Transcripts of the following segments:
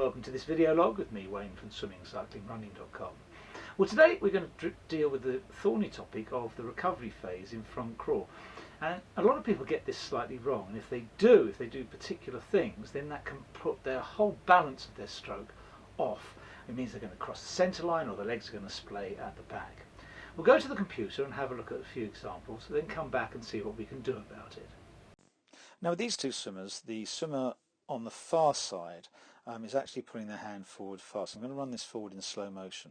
welcome to this video log with me, Wayne from swimmingcyclingrunning.com. Well, today we're going to deal with the thorny topic of the recovery phase in front crawl. And a lot of people get this slightly wrong, and if they do particular things, then that can put their whole balance of their stroke off. It means they're going to cross the centre line or the legs are going to splay at the back. We'll go to the computer and have a look at a few examples, then come back and see what we can do about it. Now with these two swimmers, the swimmer on the far side is actually putting their hand forward fast. I'm going to run this forward in slow motion.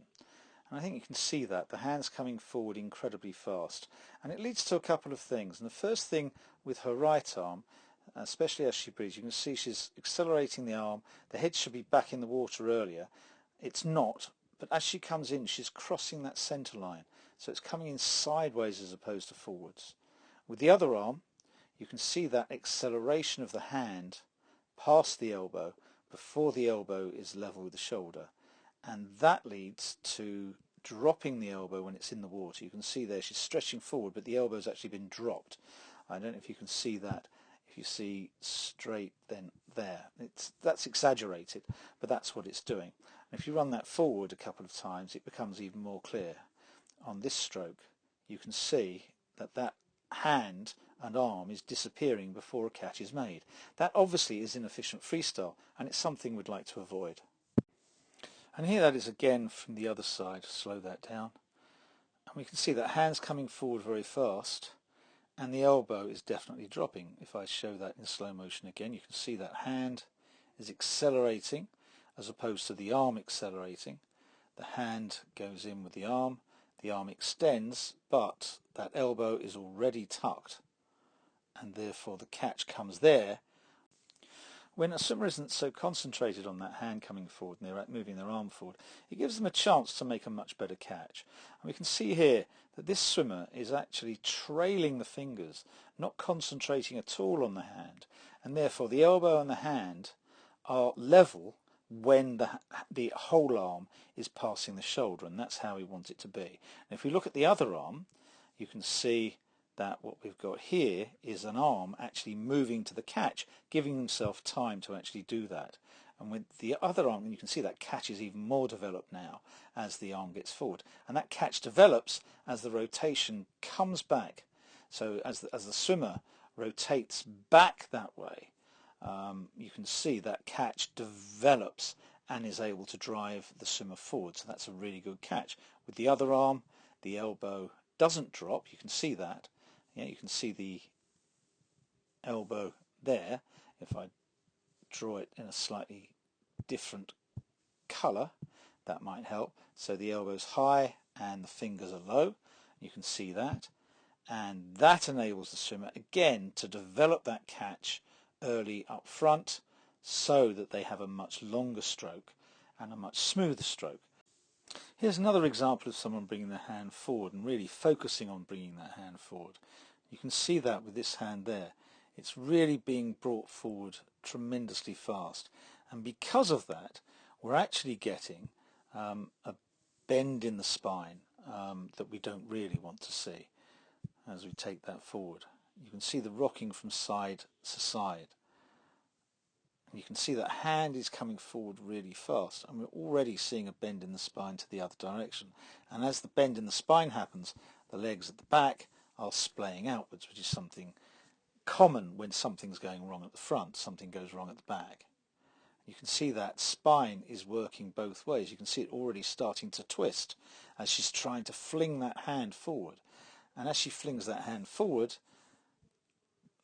And I think you can see that. The hand's coming forward incredibly fast. And it leads to a couple of things. And the first thing with her right arm, especially as she breathes, you can see she's accelerating the arm. The head should be back in the water earlier. It's not. But as she comes in, she's crossing that centre line. So it's coming in sideways as opposed to forwards. With the other arm, you can see that acceleration of the hand past the elbow before the elbow is level with the shoulder, and that leads to dropping the elbow when it's in the water. You can see there she's stretching forward, but the elbow's actually been dropped. I don't know if you can see that. If you see straight, then there. That's exaggerated, but that's what it's doing. And if you run that forward a couple of times, it becomes even more clear. On this stroke, you can see that that hand and arm is disappearing before a catch is made. That obviously is inefficient freestyle, and it's something we'd like to avoid. And here that is again from the other side. Slow that down. And we can see that hand's coming forward very fast, and the elbow is definitely dropping. If I show that in slow motion again, you can see that hand is accelerating as opposed to the arm accelerating. The hand goes in with the arm extends, but that elbow is already tucked, and therefore the catch comes there. When a swimmer isn't so concentrated on that hand coming forward and they're moving their arm forward, it gives them a chance to make a much better catch. And we can see here that this swimmer is actually trailing the fingers, not concentrating at all on the hand, and therefore the elbow and the hand are level when the whole arm is passing the shoulder, and that's how we want it to be. And if we look at the other arm, you can see that what we've got here is an arm actually moving to the catch, giving himself time to actually do that. And with the other arm, you can see that catch is even more developed now as the arm gets forward. And that catch develops as the rotation comes back. So as the swimmer rotates back that way, you can see that catch develops and is able to drive the swimmer forward. So that's a really good catch. With the other arm, the elbow doesn't drop. You can see that. Yeah, you can see the elbow there. If I draw it in a slightly different colour, that might help. So the elbow's high and the fingers are low. You can see that. And that enables the swimmer again to develop that catch early up front so that they have a much longer stroke and a much smoother stroke. Here's another example of someone bringing their hand forward and really focusing on bringing that hand forward. You can see that with this hand there. It's really being brought forward tremendously fast, and because of that we're actually getting a bend in the spine that we don't really want to see as we take that forward. You can see the rocking from side to side. And you can see that hand is coming forward really fast, and we're already seeing a bend in the spine to the other direction. And as the bend in the spine happens, the legs at the back are splaying outwards, which is something common when something's going wrong at the front, something goes wrong at the back. You can see that spine is working both ways. You can see it already starting to twist as she's trying to fling that hand forward. And as she flings that hand forward,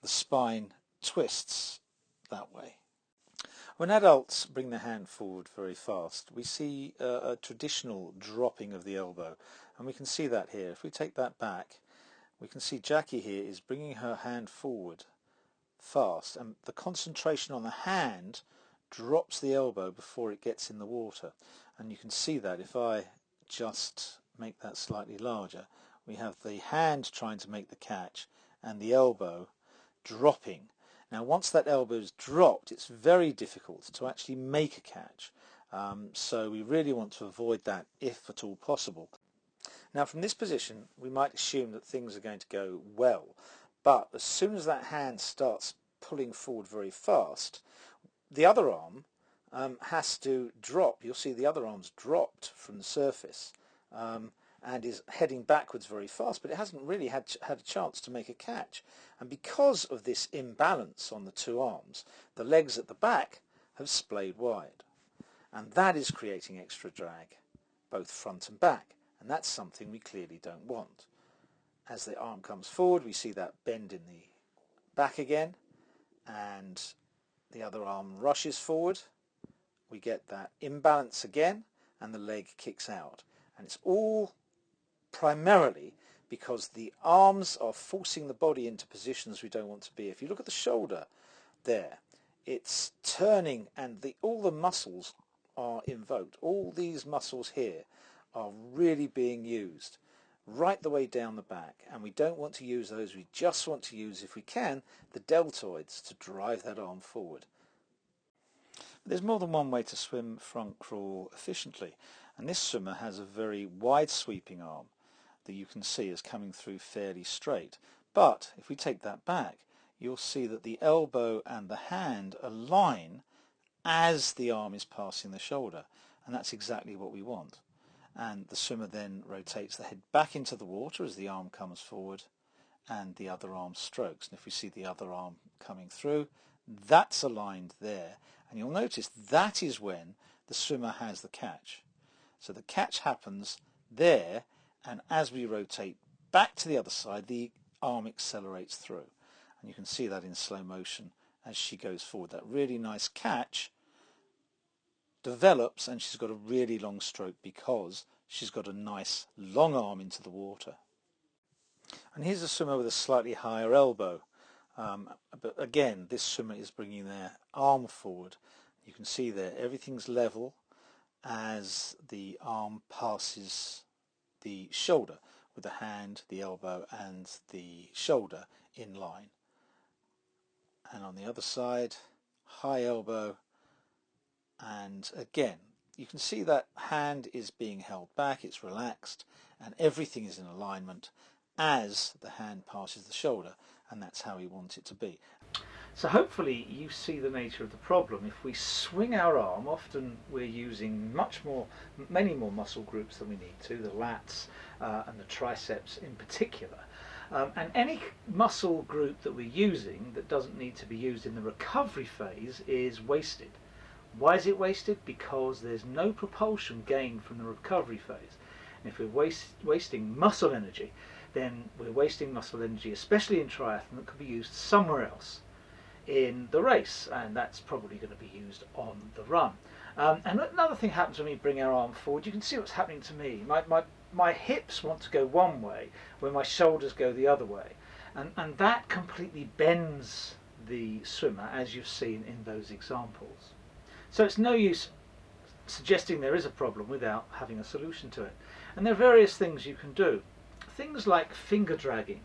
the spine twists that way. When adults bring their hand forward very fast, we see a traditional dropping of the elbow, and we can see that here. If we take that back, we can see Jackie here is bringing her hand forward fast, and the concentration on the hand drops the elbow before it gets in the water. And you can see that if I just make that slightly larger, we have the hand trying to make the catch and the elbow dropping. Now once that elbow is dropped, it's very difficult to actually make a catch, so we really want to avoid that if at all possible. Now from this position we might assume that things are going to go well, but as soon as that hand starts pulling forward very fast, the other arm has to drop. You'll see the other arm's dropped from the surface and is heading backwards very fast, but it hasn't really had a chance to make a catch. And because of this imbalance on the two arms, the legs at the back have splayed wide. And that is creating extra drag, both front and back. And that's something we clearly don't want. As the arm comes forward, we see that bend in the back again, and the other arm rushes forward. We get that imbalance again, and the leg kicks out. And it's all primarily because the arms are forcing the body into positions we don't want to be. If you look at the shoulder there, it's turning, and all the muscles are invoked. All these muscles here are really being used right the way down the back, and we don't want to use those. We just want to use, if we can, the deltoids to drive that arm forward. There's more than one way to swim front crawl efficiently, and this swimmer has a very wide sweeping arm that you can see is coming through fairly straight. But if we take that back, you'll see that the elbow and the hand align as the arm is passing the shoulder, and that's exactly what we want. And the swimmer then rotates the head back into the water as the arm comes forward and the other arm strokes. And if we see the other arm coming through, that's aligned there, and you'll notice that is when the swimmer has the catch. So the catch happens there, and as we rotate back to the other side, the arm accelerates through, and you can see that in slow motion as she goes forward. That really nice catch develops, and she's got a really long stroke because she's got a nice long arm into the water. And here's a swimmer with a slightly higher elbow, but again this swimmer is bringing their arm forward. You can see there everything's level as the arm passes the shoulder, with the hand, the elbow and the shoulder in line. And on the other side, high elbow, and again you can see that hand is being held back, it's relaxed, and everything is in alignment as the hand passes the shoulder, and that's how we want it to be. So hopefully you see the nature of the problem. If we swing our arm, often we're using many more muscle groups than we need to, the lats and the triceps in particular. And any muscle group that we're using that doesn't need to be used in the recovery phase is wasted. Why is it wasted? Because there's no propulsion gained from the recovery phase. And if we're wasting muscle energy, then we're wasting muscle energy, especially in triathlon, that could be used somewhere else in the race, and that's probably going to be used on the run. And another thing happens when we bring our arm forward. You can see what's happening to me. My hips want to go one way where my shoulders go the other way, and that completely bends the swimmer, as you've seen in those examples. So it's no use suggesting there is a problem without having a solution to it. And there are various things you can do. Things like finger dragging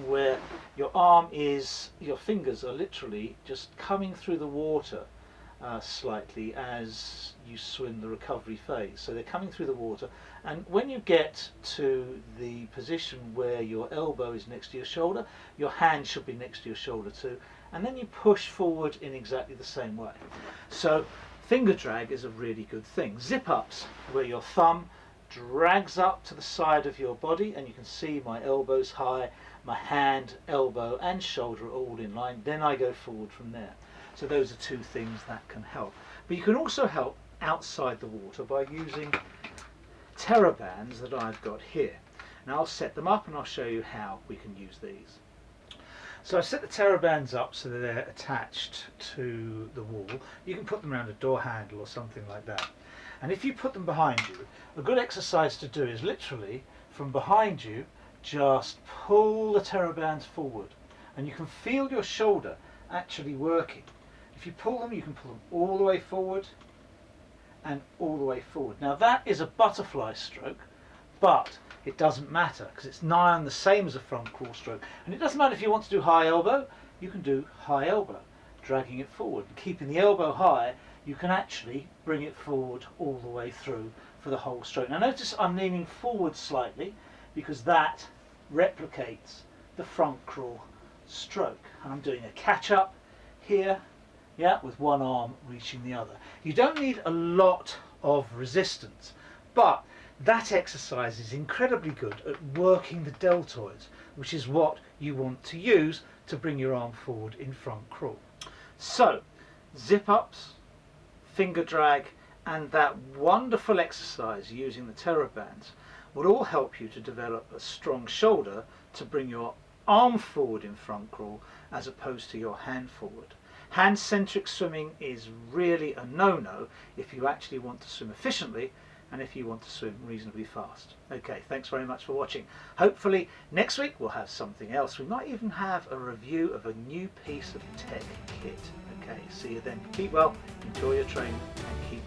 where your fingers are literally just coming through the water slightly as you swim the recovery phase. So they're coming through the water, and when you get to the position where your elbow is next to your shoulder, your hand should be next to your shoulder too, and then you push forward in exactly the same way. So finger drag is a really good thing. Zip ups, where your thumb drags up to the side of your body, and you can see my elbow's high, my hand, elbow and shoulder are all in line, then I go forward from there. So those are two things that can help. But you can also help outside the water by using TerraBands that I've got here. Now I'll set them up and I'll show you how we can use these. So I set the TerraBands up so that they're attached to the wall. You can put them around a door handle or something like that. And if you put them behind you, a good exercise to do is literally from behind you, just pull the TerraBands forward, and you can feel your shoulder actually working. If you pull them, you can pull them all the way forward and all the way forward. Now that is a butterfly stroke, but it doesn't matter because it's nigh on the same as a front crawl stroke. And it doesn't matter if you want to do high elbow, you can do high elbow, dragging it forward. Keeping the elbow high, you can actually bring it forward all the way through for the whole stroke. Now notice I'm leaning forward slightly because that replicates the front crawl stroke. And I'm doing a catch up here yeah, with one arm reaching the other. You don't need a lot of resistance, but that exercise is incredibly good at working the deltoids, which is what you want to use to bring your arm forward in front crawl. So, zip ups, finger drag, and that wonderful exercise using the TerraBands would all help you to develop a strong shoulder to bring your arm forward in front crawl as opposed to your hand forward. Hand-centric swimming is really a no-no if you actually want to swim efficiently and if you want to swim reasonably fast. Okay, thanks very much for watching. Hopefully next week we'll have something else. We might even have a review of a new piece of tech kit. Okay, see you then. Keep well, enjoy your training, and keep